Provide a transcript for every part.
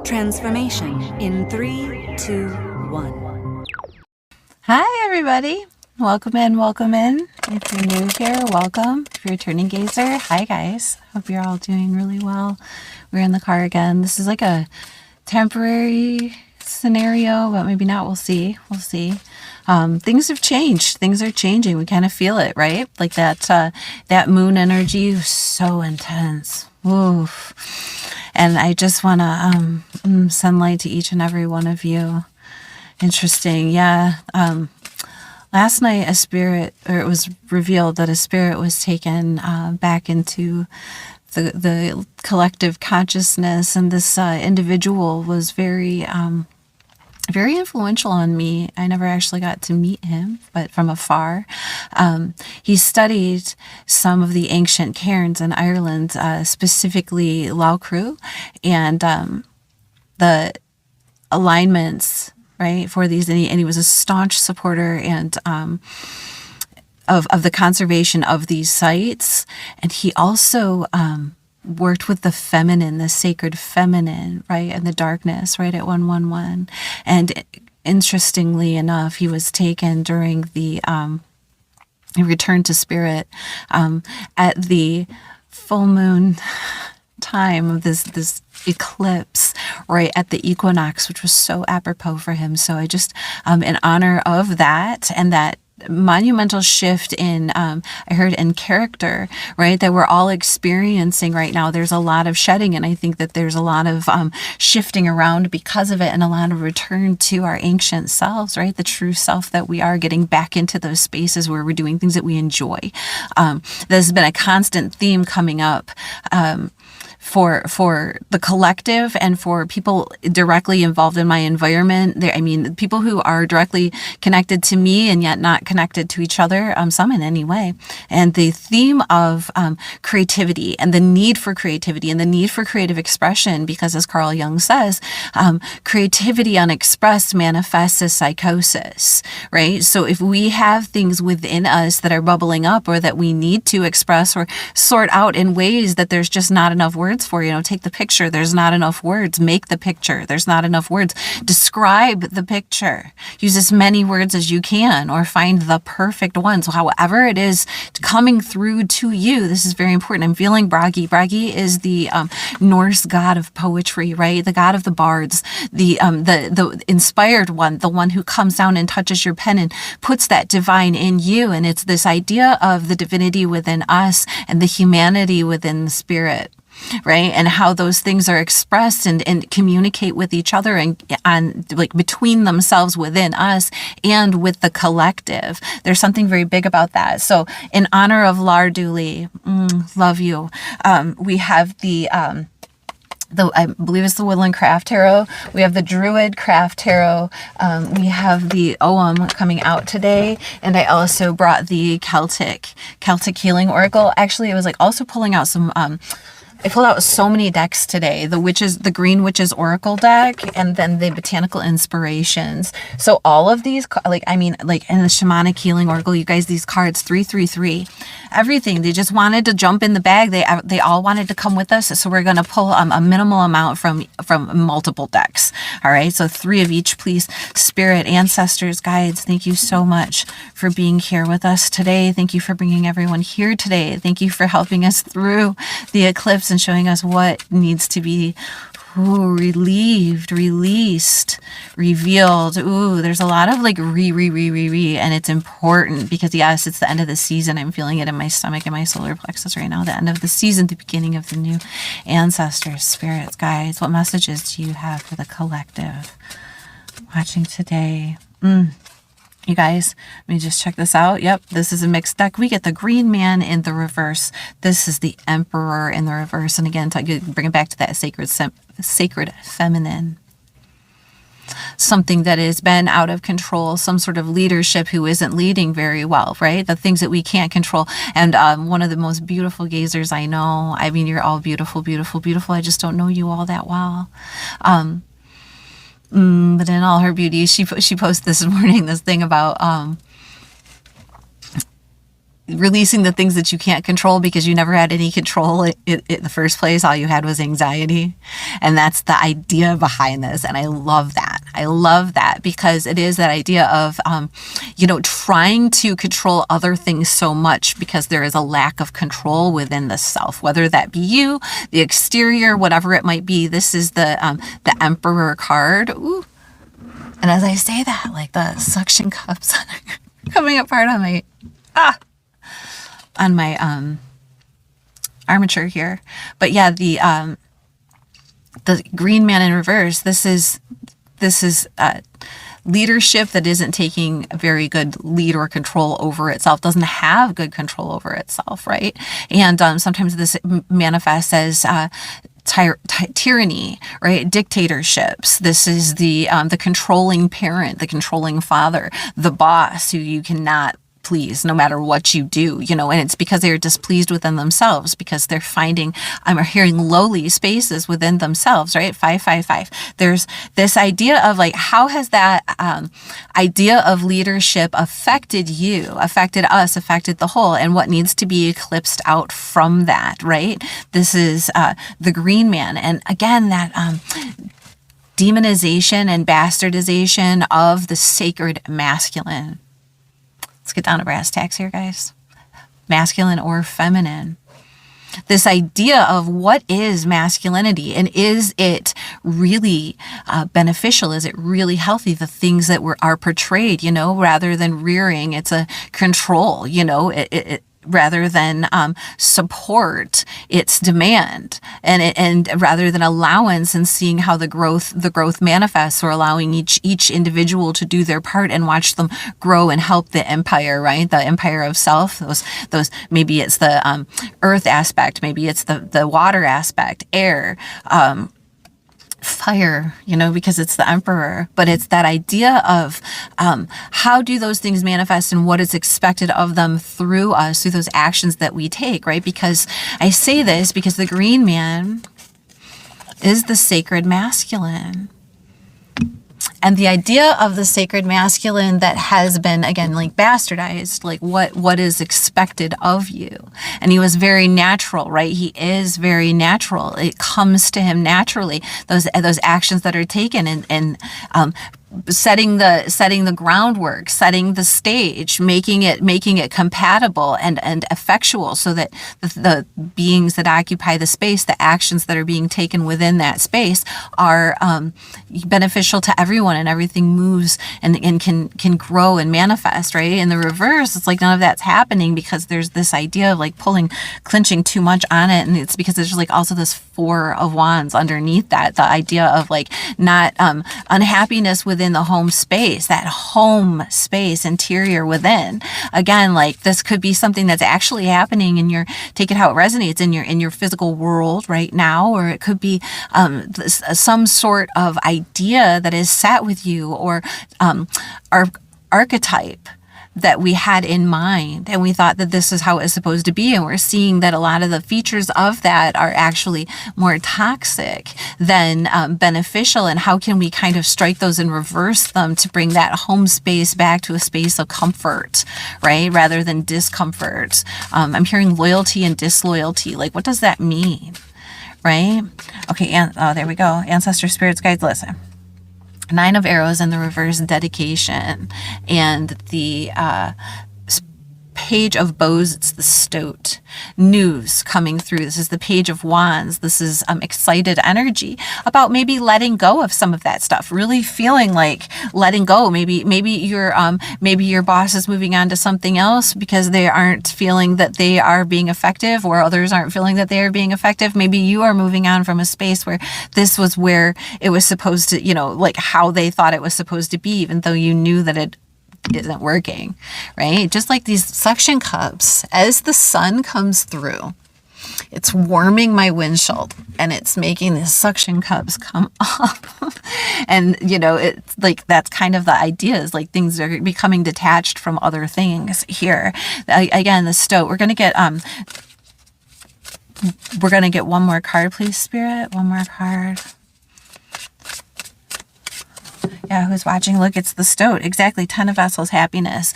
Transformation in 3, 2, 1. Hi, everybody. Welcome in, welcome in. If you're new here, welcome. If you're a returning gazer, hi, guys. Hope you're all doing really well. We're in the car again. This is like a temporary scenario, but maybe not. We'll see. We'll see. Things have changed. Things are changing. We kind of feel it, right? Like that moon energy was so intense. Oof. And I just want to send light to each and every one of you. Interesting. Yeah. Last night, it was revealed that a spirit was taken back into the collective consciousness, and this individual was very influential on me. I never actually got to meet him, but from afar. He studied some of the ancient cairns in Ireland, specifically Loughcrew, and the alignments, right, for these. And he was a staunch supporter and of the conservation of these sites. And he also worked with the feminine, the sacred feminine, right, and the darkness, right, at 111. And interestingly enough, he was taken during the he returned to spirit at the full moon time of this eclipse, right at the equinox, which was so apropos for him. So I just in honor of that and that monumental shift in I heard in character, right, that we're all experiencing right now. There's a lot of shedding, and I think that there's a lot of shifting around because of it, and a lot of return to our ancient selves, right, the true self that we are, getting back into those spaces where we're doing things that we enjoy. There's been a constant theme coming up for the collective and for people directly involved in my environment. I mean, people who are directly connected to me and yet not connected to each other, some in any way. And the theme of creativity and the need for creativity and the need for creative expression, because as Carl Jung says, creativity unexpressed manifests as psychosis, right? So if we have things within us that are bubbling up or that we need to express or sort out in ways that there's just not enough words for, take the picture. There's not enough words. Make the picture. There's not enough words. Describe the picture. Use as many words as you can, or find the perfect one. So however it is coming through to you, this is very important. I'm feeling Bragi. Bragi is the Norse god of poetry, right? The god of the bards, the inspired one, the one who comes down and touches your pen and puts that divine in you. And it's this idea of the divinity within us and the humanity within the spirit, right? And how those things are expressed and communicate with each other and on like between themselves within us and with the collective. There's something very big about that. So in honor of Larduli, love you. We have the I believe it's the Woodland Craft Tarot. We have the Druid Craft Tarot. We have the Ogham coming out today. And I also brought the Celtic Healing Oracle. Actually, it was like also pulling out some I pulled out so many decks today. The Green Witches Oracle deck, and then the Botanical Inspirations. So all of these, and the Shamanic Healing Oracle, you guys, these cards, 333, everything. They just wanted to jump in the bag. They all wanted to come with us. So we're going to pull a minimal amount from multiple decks. All right. So 3 of each, please. Spirit, ancestors, guides, thank you so much for being here with us today. Thank you for bringing everyone here today. Thank you for helping us through the eclipse and showing us what needs to be relieved, released, revealed. Ooh, there's a lot of like and it's important because yes, it's the end of the season. I'm feeling it in my stomach and my solar plexus right now. The end of the season, the beginning of the new. Ancestors, spirits, guides, what messages do you have for the collective watching today? You guys, let me just check this out. Yep, this is a mixed deck. We get the Green Man in the reverse. This is the Emperor in the reverse. And again, bring it back to that sacred feminine. Something that has been out of control, some sort of leadership who isn't leading very well, right? The things that we can't control. And one of the most beautiful gazers I know, I mean, you're all beautiful, beautiful, beautiful. I just don't know you all that well. But in all her beauty, she posted this morning this thing about releasing the things that you can't control because you never had any control in the first place. All you had was anxiety. And that's the idea behind this. And I love that. I love that because it is that idea of, trying to control other things so much because there is a lack of control within the self, whether that be you, the exterior, whatever it might be. This is the Emperor card. Ooh. And as I say that, like the suction cups coming apart on my, armature here. But yeah, the green man in reverse, this is leadership that isn't taking a very good lead or control over itself, doesn't have good control over itself, right? And sometimes this manifests as tyranny, right? Dictatorships. This is the controlling parent, the controlling father, the boss who you cannot please no matter what you do, and it's because they're displeased within themselves because they're finding, I'm hearing lowly spaces within themselves, right? 555. There's this idea of like, how has that idea of leadership affected you, affected us, affected the whole, and what needs to be eclipsed out from that, right? This is the green man. And again, that demonization and bastardization of the sacred masculine. Let's get down to brass tacks here, guys. Masculine or feminine. This idea of what is masculinity and is it really beneficial? Is it really healthy? The things that are portrayed, rather than rearing, it's a control, rather than support, it's demand, and rather than allowance and seeing how the growth manifests, or allowing each individual to do their part and watch them grow and help the empire, right? The empire of self. Those maybe it's the earth aspect, maybe it's the water aspect, air. Fire, because it's the emperor, but it's that idea of how do those things manifest and what is expected of them through us, through those actions that we take, right? Because I say this because the green man is the sacred masculine. And the idea of the sacred masculine that has been, again, like bastardized, like what is expected of you. And he was very natural, right? He is very natural. It comes to him naturally. Those actions that are taken and setting the groundwork, setting the stage, making it compatible and effectual, so that the beings that occupy the space, the actions that are being taken within that space are beneficial to everyone, and everything moves and can grow and manifest, right? In the reverse, it's like none of that's happening because there's this idea of like clinching too much on it, and it's because there's like also this Four of Wands underneath that, the idea of like not unhappiness within the home space, that home space interior within. Again, like this could be something that's actually happening in your, take it how it resonates in your physical world right now, or it could be some sort of idea that is sat with you, or our archetype that we had in mind, and we thought that this is how it's supposed to be, and we're seeing that a lot of the features of that are actually more toxic than beneficial. And how can we kind of strike those and reverse them to bring that home space back to a space of comfort, right, rather than discomfort? I'm hearing loyalty and disloyalty. Like, what does that mean, right? Okay, there we go. Ancestor spirits, guides, listen. Nine of Arrows in the reverse, dedication, and the Page of Bows, it's the stoat, news coming through. This is the Page of Wands. This is excited energy about maybe letting go of some of that stuff, really feeling like letting go. Maybe your boss is moving on to something else because they aren't feeling that they are being effective, or others aren't feeling that they are being effective. Maybe you are moving on from a space where this was where it was supposed to, like how they thought it was supposed to be, even though you knew that it isn't working, right? Just like these suction cups, as the sun comes through, it's warming my windshield and it's making these suction cups come up. And, it's like, that's kind of the idea, is like things are becoming detached from other things here. Again, the stoat, we're going to get one more card, please, Spirit. One more card. Yeah, who's watching? Look, it's the stoat. Exactly. 10 of Vessels, happiness.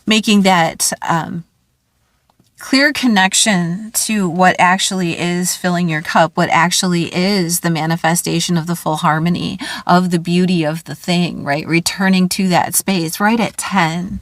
making that clear connection to what actually is filling your cup, what actually is the manifestation of the full harmony, of the beauty of the thing, right? Returning to that space right at 10.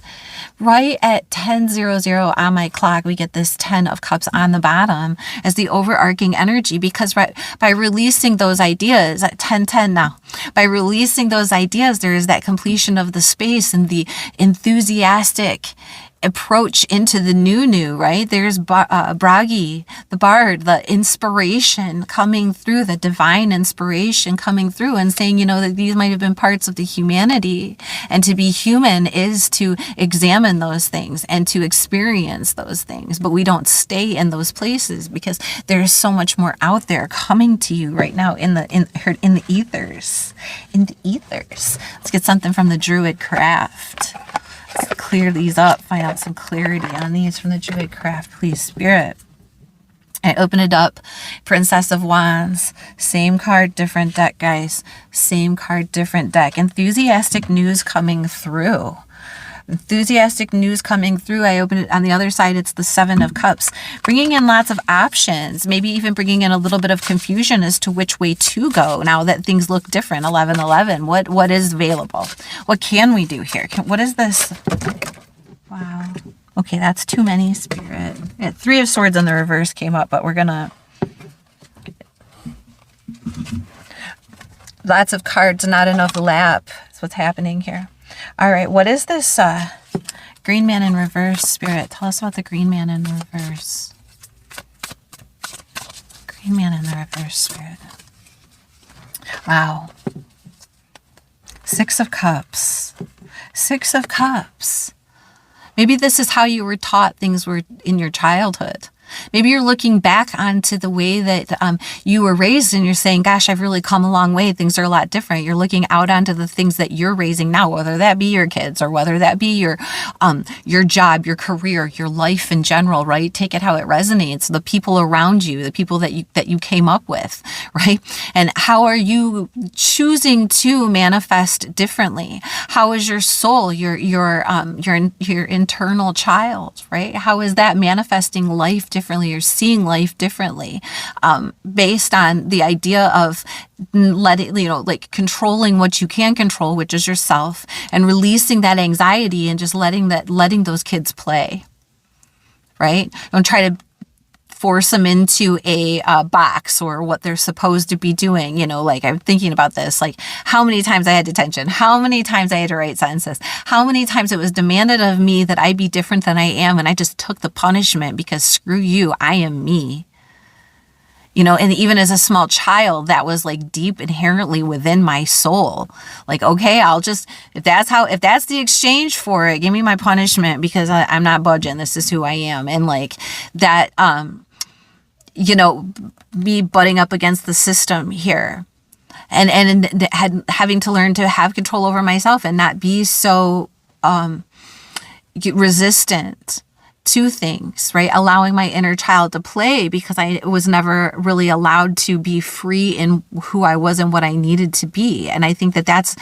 Right at 10:00 on my clock, we get this 10 of cups on the bottom as the overarching energy, because by releasing those ideas at 10:10 now, by releasing those ideas, there is that completion of the space and the enthusiastic approach into the new, right? There's Bragi, the bard, the inspiration coming through, the divine inspiration coming through and saying, that these might have been parts of the humanity. And to be human is to examine those things and to experience those things. But we don't stay in those places because there's so much more out there coming to you right now in the ethers. In the ethers. Let's get something from the Druid craft. Let's clear these up, find out some clarity on these from the Druid craft, please, Spirit. I open it up, Princess of Wands, same card, different deck, guys. Same card, different deck. Enthusiastic news coming through. Enthusiastic news coming through. I open it on the other side. It's the Seven of Cups, bringing in lots of options, maybe even bringing in a little bit of confusion as to which way to go now that things look different. 11:11. What is available? What can we do here? What is this? Wow. Okay, that's too many, Spirit. Yeah, Three of Swords in the reverse came up, but we're gonna. Lots of cards, not enough lap. That's what's happening here. All right, what is this Green Man in reverse, Spirit? Tell us about the Green Man in reverse. Green Man in the reverse, Spirit. Wow. Six of Cups. Six of Cups. Maybe this is how you were taught things were in your childhood. Maybe you're looking back onto the way that you were raised and you're saying, gosh, I've really come a long way. Things are a lot different. You're looking out onto the things that you're raising now, whether that be your kids or whether that be your job, your career, your life in general, right? Take it how it resonates. The people around you, the people that you came up with, right? And how are you choosing to manifest differently? How is your soul, your internal child, right? How is that manifesting life differently or seeing life differently, based on the idea of letting, like controlling what you can control, which is yourself, and releasing that anxiety and just letting those kids play, right? Don't try to force them into a box or what they're supposed to be doing. Like I'm thinking about this, like how many times I had detention, how many times I had to write sentences, how many times it was demanded of me that I be different than I am. And I just took the punishment because screw you, I am me. And even as a small child, that was like deep inherently within my soul. Like, okay, if that's the exchange for it, give me my punishment because I'm not budging. This is who I am. And like that, me butting up against the system here and having to learn to have control over myself and not be so resistant to things, right? Allowing my inner child to play because I was never really allowed to be free in who I was and what I needed to be. And I think that that's,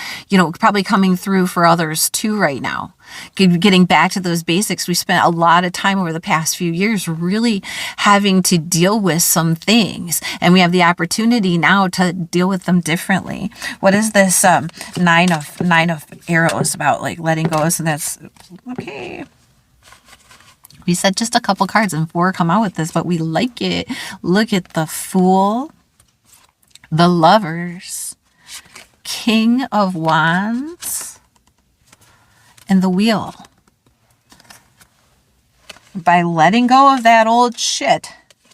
probably coming through for others too right now. Getting back to those basics, we spent a lot of time over the past few years really having to deal with some things, and we have the opportunity now to deal with them differently. What is this nine of arrows about? Like letting go. So that's okay. We said just a couple cards and 4 come out with this, but we like it. Look at the Fool, the Lovers, King of Wands, and the Wheel. By letting go of that old shit,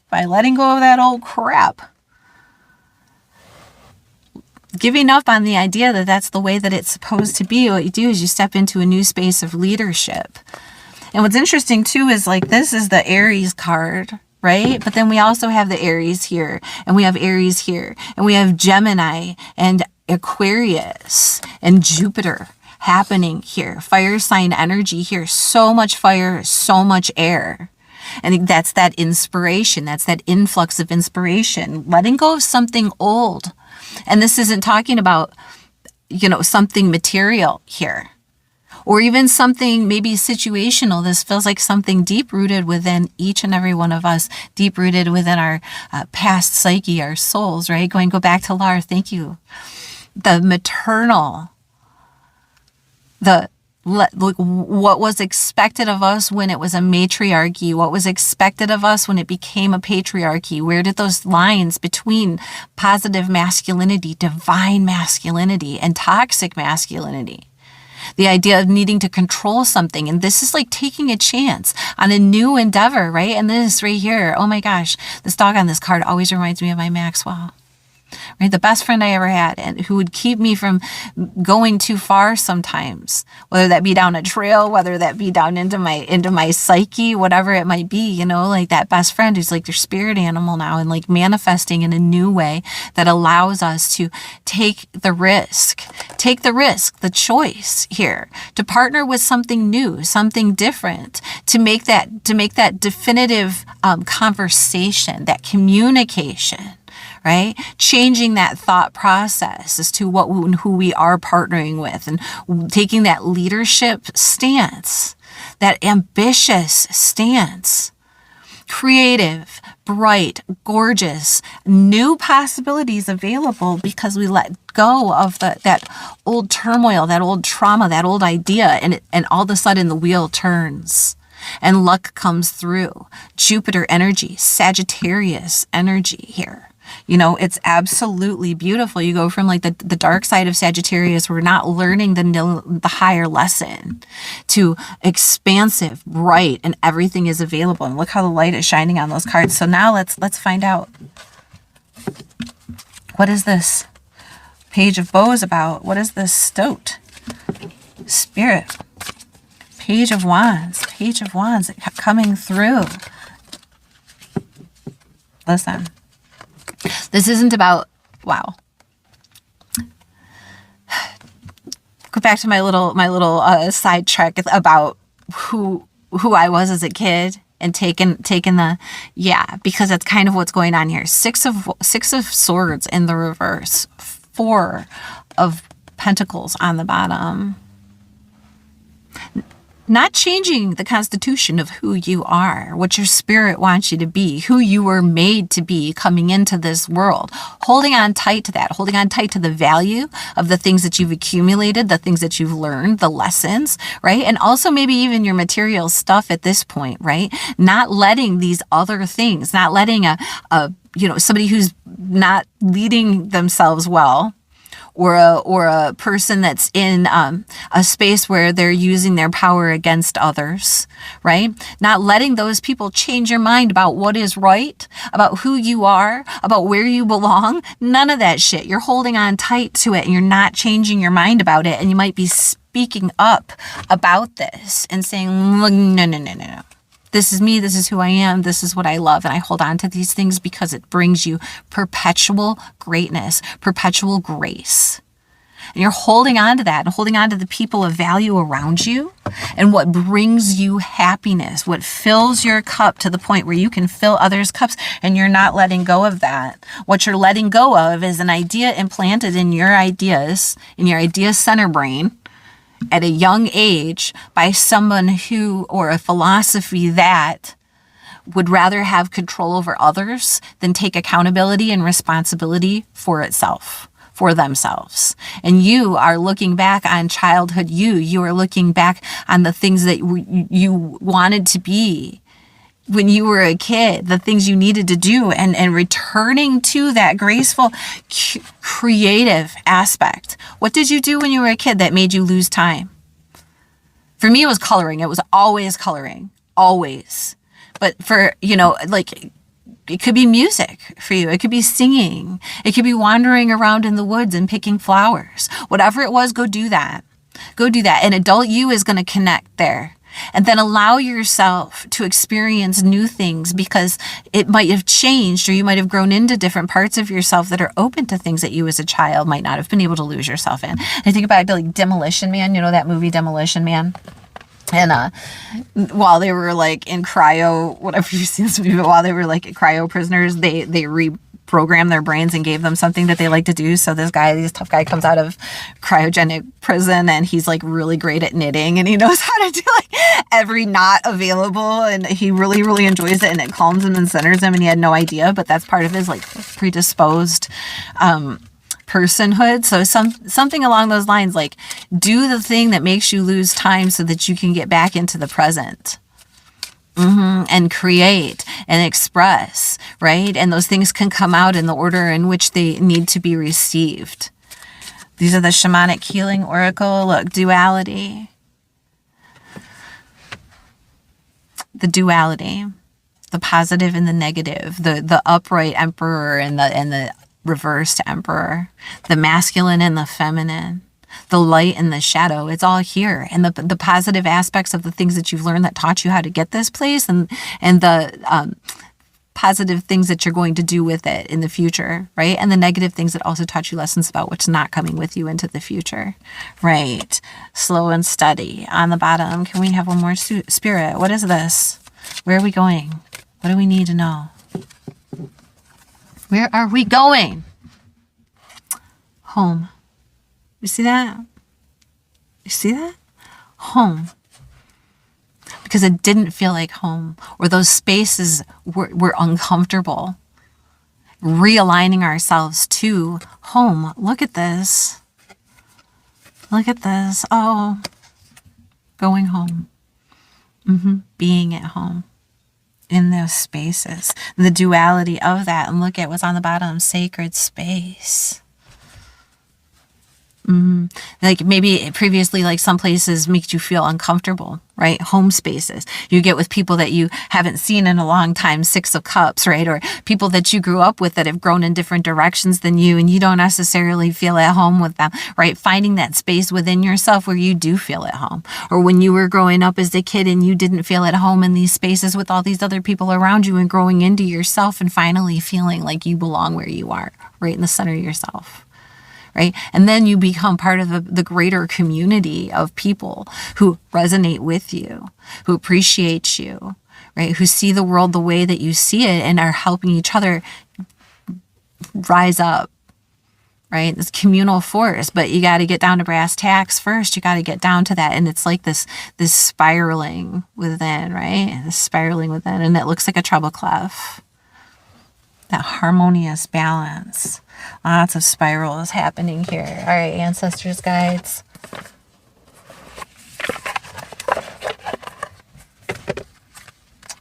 by letting go of that old crap, giving up on the idea that that's the way that it's supposed to be, what you do is you step into a new space of leadership. And what's interesting too is like this is the Aries card, right? But then we also have the Aries here, and we have Aries here, and we have Gemini and Aquarius and Jupiter happening here. Fire sign energy here. So much fire, so much air. And that's that inspiration. That's that influx of inspiration. Letting go of something old. And this isn't talking about, something material here. or even something maybe situational. This feels like something deep rooted within each and every one of us, deep rooted within our past psyche, our souls, right? Go back to Lar. Thank you. The maternal, what was expected of us when it was a matriarchy, what was expected of us when it became a patriarchy. Where did those lines between positive masculinity, divine masculinity, and toxic masculinity? The idea of needing to control something. And this is like taking a chance on a new endeavor, right? And this right here, oh my gosh, this dog on this card always reminds me of my Maxwell. Right? The best friend I ever had, and who would keep me from going too far sometimes, whether that be down a trail, whether that be down into my psyche, whatever it might be, you know, like that best friend who's like your spirit animal now, and like manifesting in a new way that allows us to take the risk, the choice here to partner with something new, something different, to make that definitive conversation, that communication. Right? Changing that thought process as to who we are partnering with, and taking that leadership stance, that ambitious stance, creative, bright, gorgeous, new possibilities available because we let go of that old turmoil, that old trauma, that old idea, and all of a sudden the wheel turns. And luck comes through. Jupiter energy, Sagittarius energy here. You know, it's absolutely beautiful. You go from like the dark side of Sagittarius, we're not learning the higher lesson, to expansive, bright, and everything is available. And look how the light is shining on those cards. So now let's find out. What is this Page of Bows about? What is this Stoat? Spirit. Page of Wands coming through. Listen. This isn't about, wow. Go back to my little side track about who I was as a kid, and taking the, yeah, because that's kind of what's going on here. Six of Swords in the reverse, 4 of Pentacles on the bottom. Not changing the constitution of who you are, what your spirit wants you to be, who you were made to be coming into this world. Holding on tight to that, holding on tight to the value of the things that you've accumulated, the things that you've learned, the lessons, right? And also maybe even your material stuff at this point, right? Not letting these other things, not letting somebody who's not leading themselves well, or a person that's in a space where they're using their power against others, right? Not letting those people change your mind about what is right, about who you are, about where you belong. None of that shit. You're holding on tight to it, and you're not changing your mind about it. And you might be speaking up about this and saying, no. This is me. This is who I am. This is what I love. And I hold on to these things because it brings you perpetual greatness, perpetual grace. And you're holding on to that, and holding on to the people of value around you, and what brings you happiness, what fills your cup to the point where you can fill others' cups, and you're not letting go of that. What you're letting go of is an idea implanted in your ideas, in your idea center brain, at a young age by someone who, or a philosophy that would rather have control over others than take accountability and responsibility for itself, for themselves. And you are looking back on childhood you are looking back on the things that you wanted to be when you were a kid, the things you needed to do, and returning to that graceful, creative aspect. What did you do when you were a kid that made you lose time? For me, it was coloring. It was always coloring, always. But for, like, it could be music for you. It could be singing. It could be wandering around in the woods and picking flowers. Whatever it was, go do that. Go do that. And adult you is going to connect there. And then allow yourself to experience new things, because it might have changed, or you might have grown into different parts of yourself that are open to things that you as a child might not have been able to lose yourself in. I think about like Demolition Man, that movie Demolition Man. And while they were like in cryo, whatever you've seen this movie, but while they were like cryo prisoners, they programmed their brains and gave them something that they like to do. So this tough guy comes out of cryogenic prison, and he's like really great at knitting, and he knows how to do like every knot available, and he really, really enjoys it, and it calms him and centers him, and he had no idea, but that's part of his like predisposed personhood. So something along those lines, like do the thing that makes you lose time so that you can get back into the present. And create and express, right? And those things can come out in the order in which they need to be received. These are the shamanic healing oracle. Look, duality. The duality, the positive and the negative, the upright emperor and the reversed emperor, the masculine and the feminine, the light and the shadow. It's all here. And the positive aspects of the things that you've learned that taught you how to get this place, and the positive things that you're going to do with it in the future, right? And the negative things that also taught you lessons about what's not coming with you into the future, right? Slow and steady. On the bottom, can we have one more? Spirit, what is this? Where are we going? What do we need to know? Where are we going? Home. You see that? You see that? Home. Because it didn't feel like home, or those spaces were uncomfortable. Realigning ourselves to home. Look at this. Look at this. Oh, going home. Being at home in those spaces. The duality of that. And look at what's on the bottom. Sacred space. Like maybe previously, like some places make you feel uncomfortable, right? Home spaces. You get with people that you haven't seen in a long time, 6 of Cups, right? Or people that you grew up with that have grown in different directions than you, and you don't necessarily feel at home with them, right? Finding that space within yourself where you do feel at home. Or when you were growing up as a kid and you didn't feel at home in these spaces with all these other people around you, and growing into yourself and finally feeling like you belong where you are, right in the center of yourself. Right? And then you become part of the greater community of people who resonate with you, who appreciate you, right? Who see the world the way that you see it and are helping each other rise up, right? This communal force, but you got to get down to brass tacks first. You got to get down to that. And it's like this spiraling within, right? This spiraling within, and it looks like a treble clef. That harmonious balance. Lots of spirals happening here. All right, ancestors, guides.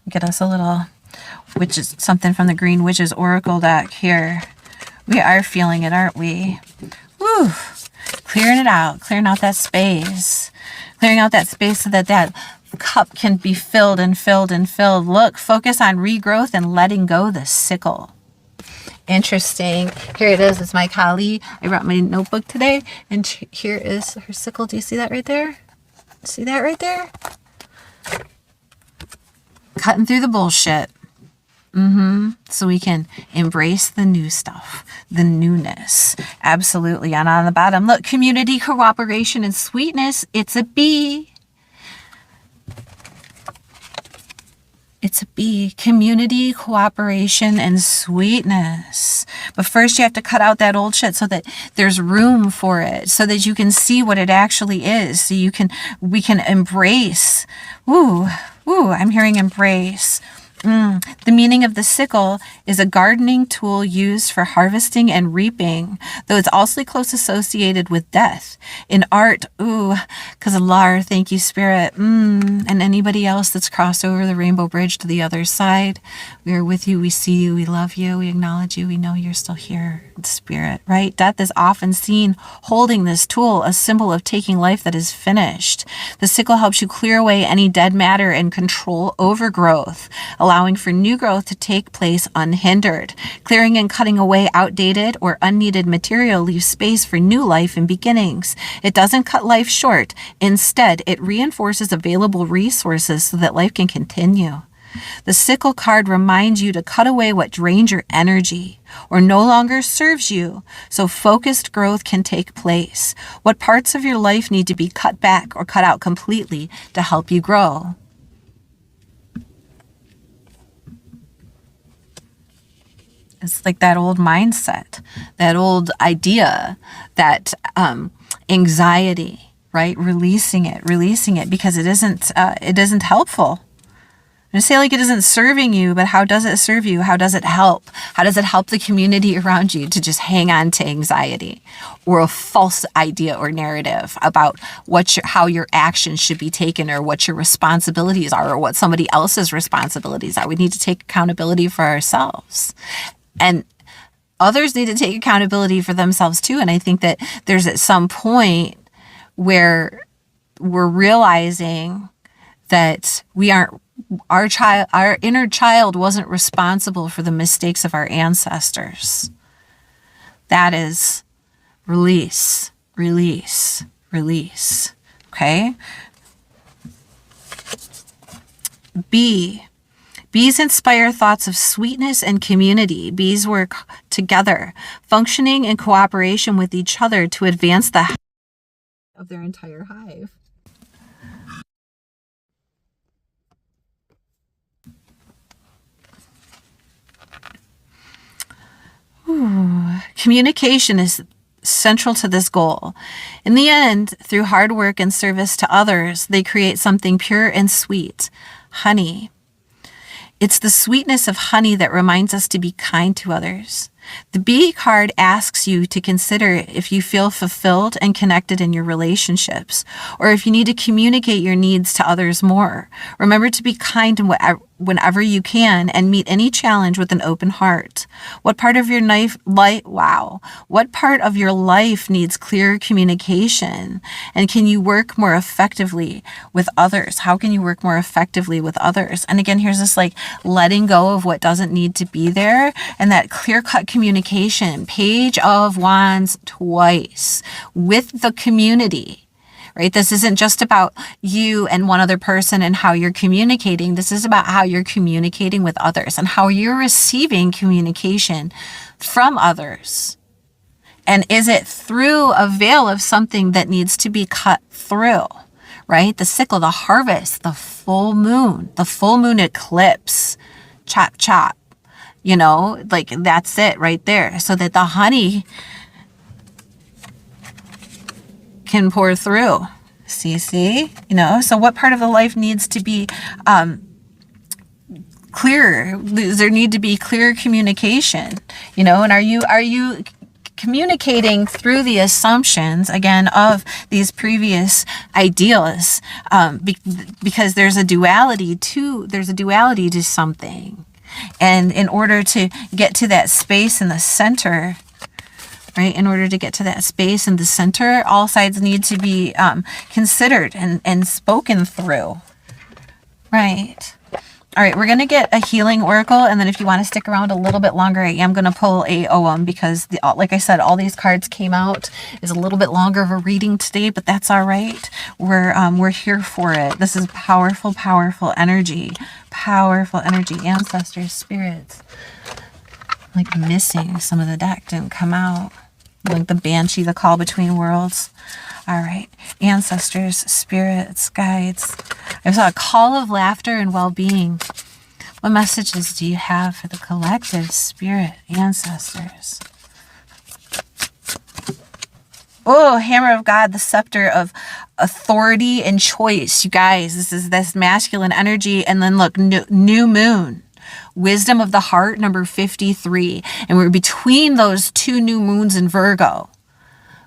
Get us a little witches, something from the Green Witches Oracle deck here. We are feeling it, aren't we? Woo! Clearing it out, clearing out that space. Clearing out that space so that that cup can be filled and filled and filled. Look, focus on regrowth and letting go the sickle. Interesting. Here it is. It's my Kali. I brought my notebook today, and here is her sickle. Do you see that right there? See that right there? Cutting through the bullshit. So we can embrace the new stuff, the newness. Absolutely. And on the bottom, look, community, cooperation, and sweetness. It's a bee. It's a B, community, cooperation, and sweetness. But first you have to cut out that old shit so that there's room for it, so that you can see what it actually is. So we can embrace. Ooh, I'm hearing embrace. The meaning of the sickle is a gardening tool used for harvesting and reaping, though it's also close associated with death. In art, because of Lar, thank you, Spirit, and anybody else that's crossed over the rainbow bridge to the other side, we are with you, we see you, we love you, we acknowledge you, we know you're still here, Spirit, right? Death is often seen holding this tool, a symbol of taking life that is finished. The sickle helps you clear away any dead matter and control overgrowth, allowing for new growth to take place unhindered. Clearing and cutting away outdated or unneeded material leaves space for new life and beginnings. It doesn't cut life short. Instead, it reinforces available resources so that life can continue. The sickle card reminds you to cut away what drains your energy or no longer serves you, so focused growth can take place. What parts of your life need to be cut back or cut out completely to help you grow? It's like that old mindset, that old idea, that anxiety, right? Releasing it because it isn't helpful. I say like it isn't serving you, but how does it serve you? How does it help? How does it help the community around you to just hang on to anxiety or a false idea or narrative about how your actions should be taken or what your responsibilities are or what somebody else's responsibilities are? We need to take accountability for ourselves. And others need to take accountability for themselves too. And I think that there's at some point where we're realizing that our inner child wasn't responsible for the mistakes of our ancestors. That is release. Okay? Bees inspire thoughts of sweetness and community. Bees work together, functioning in cooperation with each other to advance the health of their entire hive. Communication is central to this goal. In the end, through hard work and service to others, they create something pure and sweet, honey. It's the sweetness of honey that reminds us to be kind to others. The bee card asks you to consider if you feel fulfilled and connected in your relationships, or if you need to communicate your needs to others more. Remember to be kind whenever you can and meet any challenge with an open heart. What part of your life needs clear communication? And can you work more effectively with others? How can you work more effectively with others? And again, here's this like letting go of what doesn't need to be there, and that clear-cut communication. Page of Wands twice with the community. Right? This isn't just about you and one other person and how you're communicating. This is about how you're communicating with others and how you're receiving communication from others. And is it through a veil of something that needs to be cut through? Right? The sickle, the harvest, the full moon eclipse, chop, chop. Like that's it right there. So that the honey can pour through. See, so what part of the life needs to be clear? There need to be clear communication, and are you communicating through the assumptions again of these previous ideas, because there's a duality to something, and in order to get to that space in the center. Right? In order to get to that space in the center, all sides need to be considered and spoken through. Right. All right, we're going to get a healing oracle, and then if you want to stick around a little bit longer, I am going to pull a Ogham because, like I said, all these cards came out. Is a little bit longer of a reading today, but that's all right. We're here for it. This is powerful energy. Powerful energy. Ancestors, spirits. Like missing some of the deck didn't come out. Like the Banshee, the call between worlds. All right. Ancestors, spirits, guides. I saw a call of laughter and well-being. What messages do you have for the collective spirit, ancestors? Oh, Hammer of God, the scepter of authority and choice. You guys, this is this masculine energy. And then look, new moon. Wisdom of the heart, number 53. And we're between those two new moons in Virgo,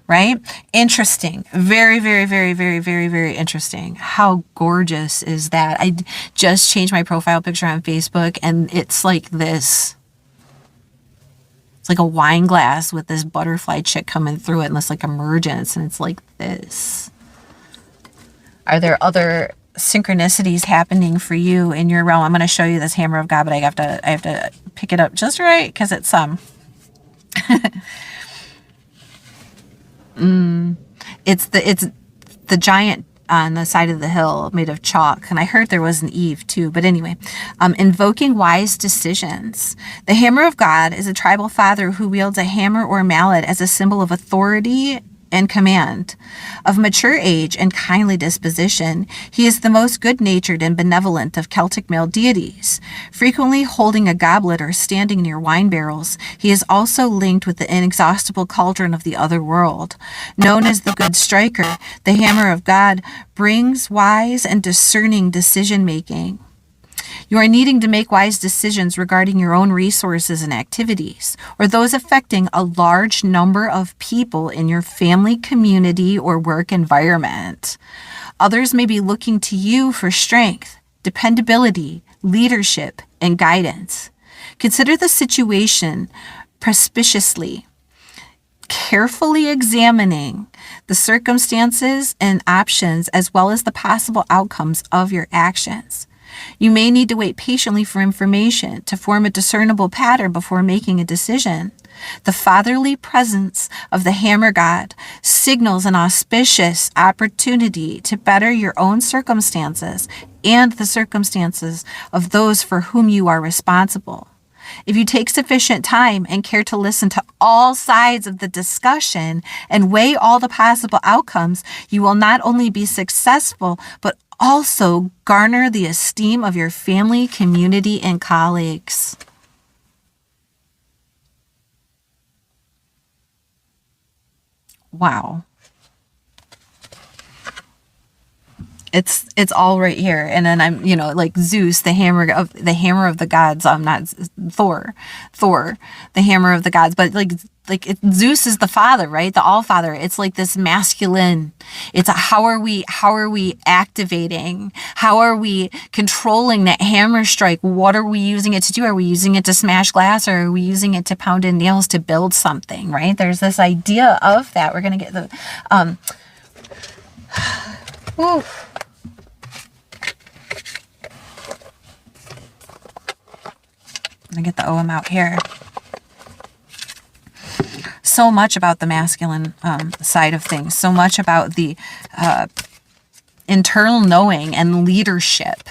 right? Interesting. Very, very, very, very, very, very interesting. How gorgeous is that? I just changed my profile picture on Facebook, and it's like this. It's like a wine glass with this butterfly chick coming through it, and this like emergence, and it's like this. Are there other synchronicities happening for you in your realm? I'm going to show you this Hammer of God, but I have to pick it up just right because it's it's the giant on the side of the hill made of chalk, and I heard there was an Eve too, but anyway, invoking wise decisions. The Hammer of God is a tribal father who wields a hammer or mallet as a symbol of authority and command. Of mature age and kindly disposition, he is the most good-natured and benevolent of Celtic male deities. Frequently holding a goblet or standing near wine barrels, he is also linked with the inexhaustible cauldron of the other world. Known as the Good Striker, the Hammer of God brings wise and discerning decision-making. You are needing to make wise decisions regarding your own resources and activities, or those affecting a large number of people in your family, community, or work environment. Others may be looking to you for strength, dependability, leadership, and guidance. Consider the situation perspicaciously, carefully examining the circumstances and options as well as the possible outcomes of your actions. You may need to wait patiently for information to form a discernible pattern before making a decision. The fatherly presence of the Hammer God signals an auspicious opportunity to better your own circumstances and the circumstances of those for whom you are responsible. If you take sufficient time and care to listen to all sides of the discussion and weigh all the possible outcomes, you will not only be successful, but also garner the esteem of your family, community, and colleagues. Wow. It's all right here. And then I'm, like Zeus, the hammer of the gods. I'm not Thor, the hammer of the gods, but Zeus is the father, right? The all father. It's like this masculine. It's how are we activating? How are we controlling that hammer strike? What are we using it to do? Are we using it to smash glass, or are we using it to pound in nails to build something, right? There's this idea of that. We're going to get the, woo. I'm going to get the OM out here. So much about the masculine side of things. So much about the internal knowing and leadership.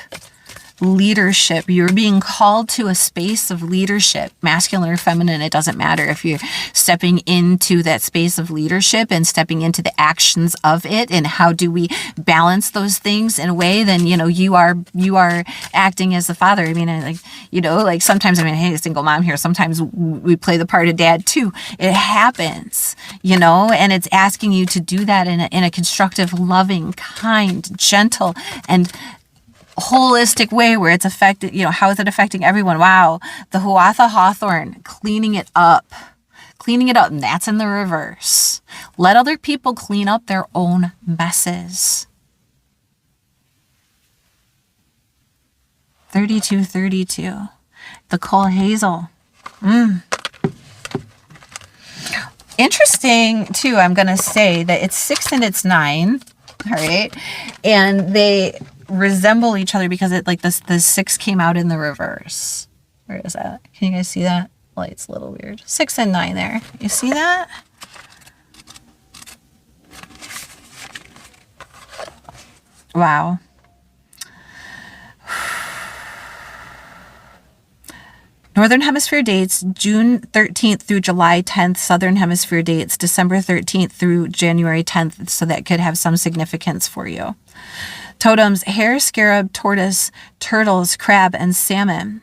You're being called to a space of leadership, masculine or feminine. It doesn't matter. If you're stepping into that space of leadership and stepping into the actions of it, and how do we balance those things in a way, then you are acting as the father. I mean, sometimes, hey, single mom here, sometimes we play the part of dad too. It happens, and it's asking you to do that in a constructive, loving, kind, gentle, and holistic way where it's affected, how is it affecting everyone? Wow. The Huatha Hawthorn, cleaning it up, and that's in the reverse. Let other people clean up their own messes. 3232. The Coal Hazel. Interesting too. I'm going to say that it's 6 and it's 9. All right. And they resemble each other because the 6 came out in the reverse. Where is that? Can you guys see that? Light's a little weird. 6 and 9 there. You see that? Wow. Northern Hemisphere dates, June 13th through July 10th. Southern Hemisphere dates, December 13th through January 10th. So that could have some significance for you. Totems, hare, scarab, tortoise, turtles, crab, and salmon.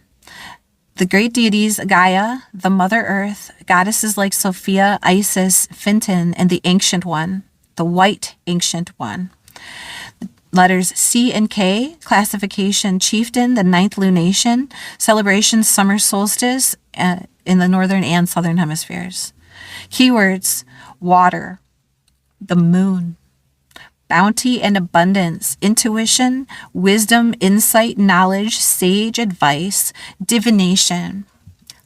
The great deities, Gaia, the Mother Earth, goddesses like Sophia, Isis, Finton, and the Ancient One, the White Ancient One. Letters C and K, classification chieftain, the 9th lunation, celebration summer solstice in the northern and southern hemispheres. Keywords, water, the moon, bounty and abundance, intuition, wisdom, insight, knowledge, sage advice, divination,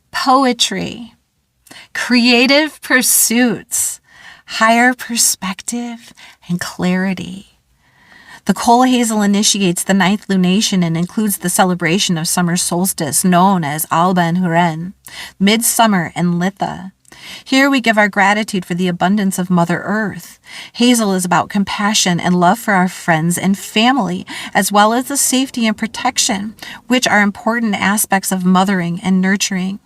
poetry, creative pursuits, higher perspective, and clarity. The Coal Hazel initiates the 9th lunation and includes the celebration of summer solstice known as Alba and Huren, midsummer and Litha. Here we give our gratitude for the abundance of Mother Earth. Hazel is about compassion and love for our friends and family, as well as the safety and protection, which are important aspects of mothering and nurturing.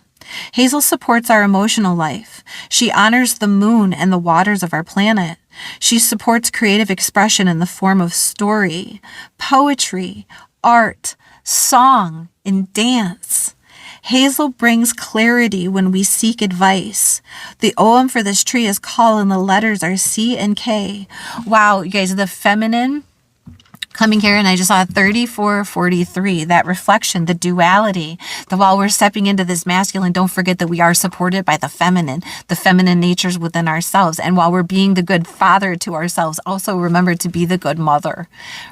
Hazel supports our emotional life. She honors the moon and the waters of our planet. She supports creative expression in the form of story, poetry, art, song, and dance. Hazel brings clarity when we seek advice. The Om for this tree is call, and the letters are C and K. Wow, you guys, the feminine coming here, and I just saw 3443, that reflection, the duality, that while we're stepping into this masculine, don't forget that we are supported by the feminine natures within ourselves. And while we're being the good father to ourselves, also remember to be the good mother,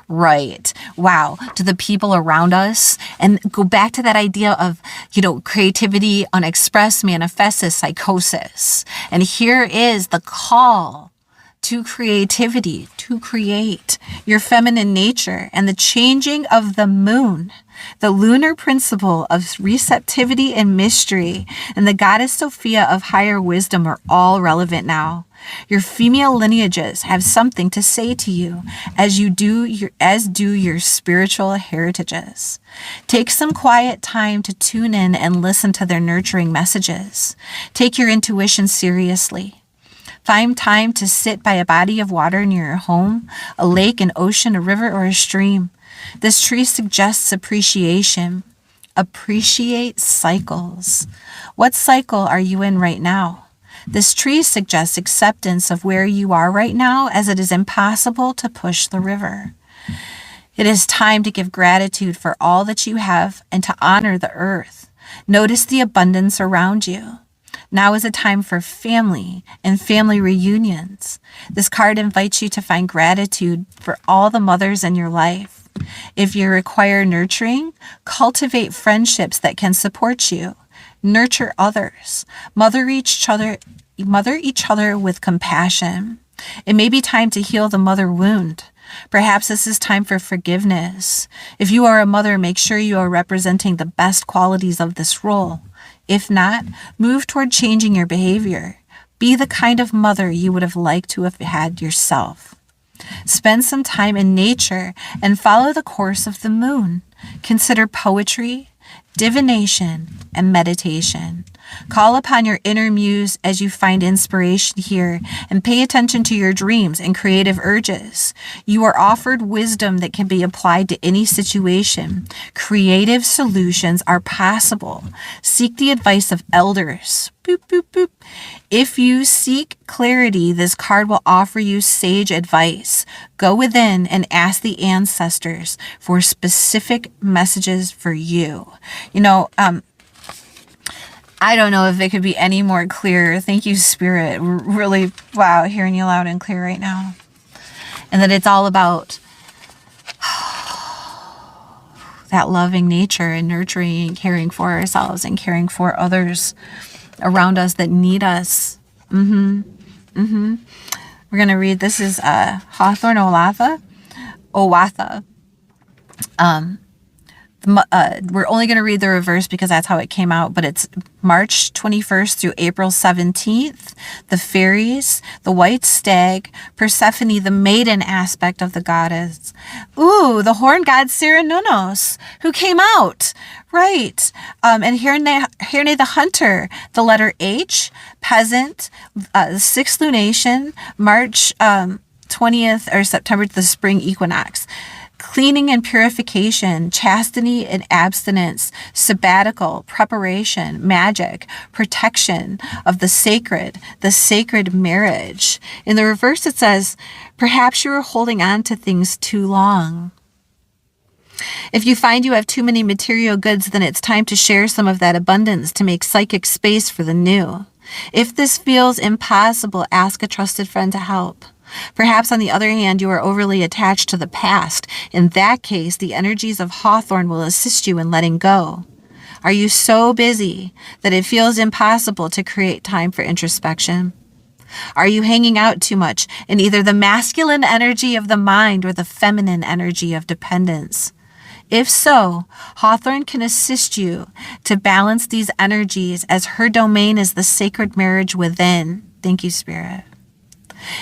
right? Wow. To the people around us, and go back to that idea of, creativity unexpressed manifests psychosis. And here is the call to creativity, to create your feminine nature, and the changing of the moon, the lunar principle of receptivity and mystery, and the goddess Sophia of higher wisdom are all relevant now. Your female lineages have something to say to you, as do your spiritual heritages. Take some quiet time to tune in and listen to their nurturing messages. Take your intuition seriously. Find time to sit by a body of water near your home, a lake, an ocean, a river, or a stream. This tree suggests appreciation. Appreciate cycles. What cycle are you in right now? This tree suggests acceptance of where you are right now, as it is impossible to push the river. It is time to give gratitude for all that you have and to honor the earth. Notice the abundance around you. Now is a time for family and family reunions. This card invites you to find gratitude for all the mothers in your life. If you require nurturing, cultivate friendships that can support you. Nurture others. Mother each other with compassion. It may be time to heal the mother wound. Perhaps this is time for forgiveness. If you are a mother, make sure you are representing the best qualities of this role. If not, move toward changing your behavior. Be the kind of mother you would have liked to have had yourself. Spend some time in nature and follow the course of the moon. Consider poetry, divination, and meditation. Call upon your inner muse as you find inspiration here, and pay attention to your dreams and creative urges. You are offered wisdom that can be applied to any situation. Creative solutions are possible. Seek the advice of elders. Boop, boop, boop. If you seek clarity, this card will offer you sage advice. Go within and ask the ancestors for specific messages for you. I don't know if it could be any more clear. Thank you, Spirit. Really, wow, hearing you loud and clear right now. And that it's all about that loving nature and nurturing and caring for ourselves and caring for others around us that need us. We're going to read, this is Hawthorne Owatha. We're only going to read the reverse because that's how it came out, but it's March 21st through April 17th. The fairies, the white stag, Persephone, the maiden aspect of the goddess. Ooh, the horn god Cernunnos, who came out. Right. And Hirne the hunter, the letter H, peasant, the sixth lunation, March 20th or September, the spring equinox. Cleaning and purification, chastity and abstinence, sabbatical, preparation, magic, protection of the sacred marriage. In the reverse, it says, perhaps you are holding on to things too long. If you find you have too many material goods, then it's time to share some of that abundance to make psychic space for the new. If this feels impossible, ask a trusted friend to help. Perhaps, on the other hand, you are overly attached to the past. In that case, the energies of Hawthorne will assist you in letting go. Are you so busy that it feels impossible to create time for introspection? Are you hanging out too much in either the masculine energy of the mind or the feminine energy of dependence? If so, Hawthorne can assist you to balance these energies, as her domain is the sacred marriage within. Thank you, Spirit.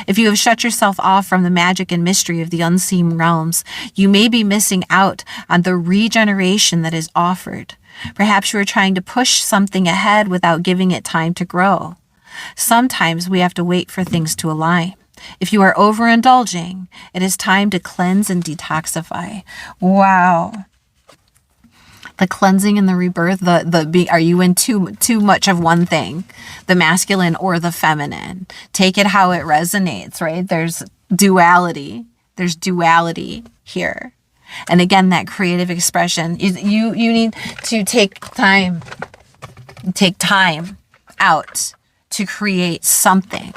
If you have shut yourself off from the magic and mystery of the unseen realms, you may be missing out on the regeneration that is offered. Perhaps you are trying to push something ahead without giving it time to grow. Sometimes we have to wait for things to align. If you are overindulging, it is time to cleanse and detoxify. Wow. The cleansing and the rebirth, are you in too much of one thing, the masculine or the feminine? Take it how it resonates, right? There's duality. There's duality here. And again, that creative expression, you need to take time out to create something,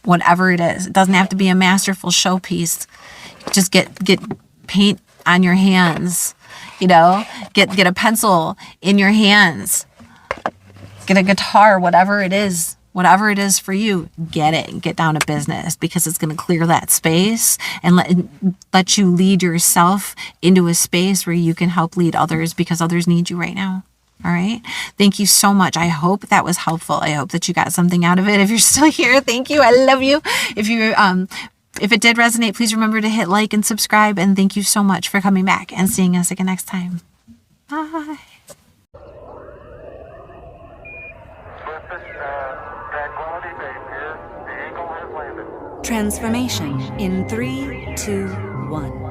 whatever it is. It doesn't have to be a masterful showpiece. Just get paint on your hands, get a pencil in your hands, get a guitar, whatever it is for you, get down to business, because it's going to clear that space and let you lead yourself into a space where you can help lead others, because others need you right now. All right. Thank you so much. I hope that was helpful. I hope that you got something out of it. If you're still here, thank you. I love you. If it did resonate, please remember to hit like and subscribe. And thank you so much for coming back and seeing us again next time. Bye. Transformation in 3, 2, 1.